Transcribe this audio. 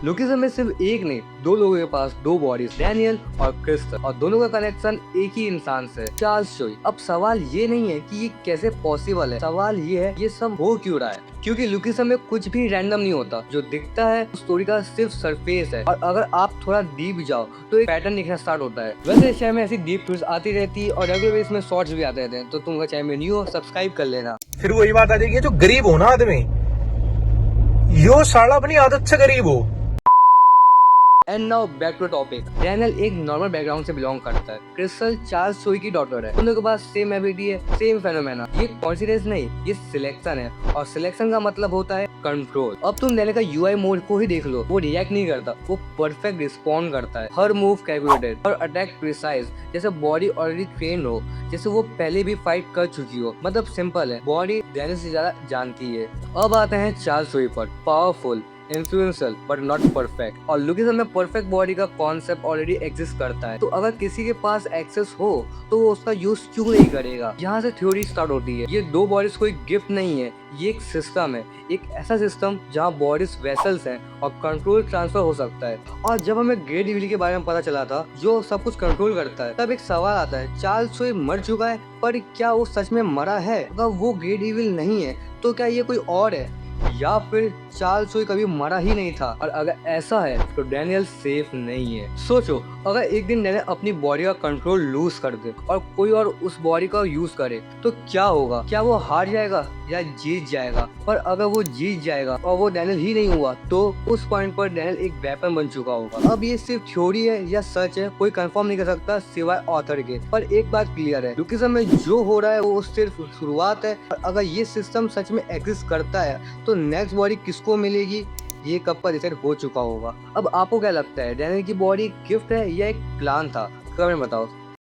Lookism में सिर्फ एक नहीं, दो लोगों के पास दो बॉडीज, डैनियल और क्रिस्टल, और दोनों का कनेक्शन एक ही इंसान से, चार्ल्स चोई। अब सवाल ये नहीं है कि ये कैसे पॉसिबल है, सवाल ये है ये सब हो क्यों रहा है। क्योंकि लुकिज्म में कुछ भी रैंडम नहीं होता, जो दिखता है उस स्टोरी का सिर्फ सरफेस है, और अगर आप थोड़ा डीप जाओ तो एक पैटर्न दिखना स्टार्ट होता है। वैसे इस चैनल में ऐसी डीप ट्विस्ट आती रहती है और रेगुलर बेस में शॉर्ट्स भी आते रहते हैं, तो तुम अगर चैनल में न्यू हो सब्सक्राइब कर लेना। फिर वही बात आ जाएगी, जो गरीब हो ना आदमी, यो साला अपनी आदत से गरीब हो। And now back to topic. Daniel एक नॉर्मल बैकग्राउंड से बिलोंग करता है। क्रिस्टल चार्ल्स चोई की डॉटर है। दोनों के पास सेम एबिलिटी है, सेम फेनोमेना। ये कॉन्सिडेंस नहीं, ये सिलेक्शन है, और सिलेक्शन का मतलब होता है कंट्रोल। अब तुम डैनियल का यूआई मोड को ही देख लो, वो रिएक्ट नहीं करता, वो परफेक्ट रिस्पॉन्ड करता है। हर मूव कैलकुलेटेड और अटैक प्रिसाइज, जैसे बॉडी ऑलरेडी ट्रेन हो, जैसे वो पहले भी फाइट कर चुकी हो। मतलब सिंपल है, बॉडी डैनियल से ज्यादा जानती है। अब आते हैं चार्ल्स चोई पर। Powerful, influential but not perfect. और लुकिज्म में परफेक्ट बॉडी का कॉन्सेप्ट ऑलरेडी एग्जिस्ट करता है, तो अगर किसी के पास एक्सेस हो तो वो उसका यूज क्यों नहीं करेगा। यहाँ से थ्योरी स्टार्ट होती है। ये दो बॉडीज कोई गिफ्ट नहीं है, ये एक सिस्टम है, एक ऐसा सिस्टम जहाँ बॉडीज वेसल्स हैं और कंट्रोल ट्रांसफर हो सकता है। और जब हमें ग्रेट इविल के बारे में पता चला था, जो सब कुछ कंट्रोल करता है, तब एक सवाल आता है, चार्ल्स चोई मर चुका है, पर क्या वो सच में मरा है? अगर वो ग्रेट इविल नहीं है तो क्या ये कोई और है, या फिर चार्ल्स चोई कभी मरा ही नहीं था? और अगर ऐसा है तो डैनियल सेफ नहीं है। सोचो, अगर एक दिन डैनियल अपनी बॉडी का कंट्रोल लूज कर दे और कोई और उस बॉडी का यूज करे तो क्या होगा? क्या वो हार जाएगा या जीत जाएगा? पर अगर वो जीत जाएगा और वो डैनियल ही नहीं हुआ, तो उस पॉइंट पर डैनियल एक वेपन बन चुका होगा। अब ये सिर्फ थ्योरी है या सच है, कोई कंफर्म नहीं कर सकता सिवाय ऑथर के। पर एक बात क्लियर है, लुकिज्म में जो हो रहा है वो सिर्फ शुरुआत है। और अगर ये सिस्टम सच में एग्जिस्ट करता है तो नेक्स्ट बॉडी किसको मिलेगी, ये कब का डिसाइड हो चुका होगा। अब आपको क्या लगता है, डैनियल की बॉडी गिफ्ट है या एक प्लान था? कमेंट बताओ।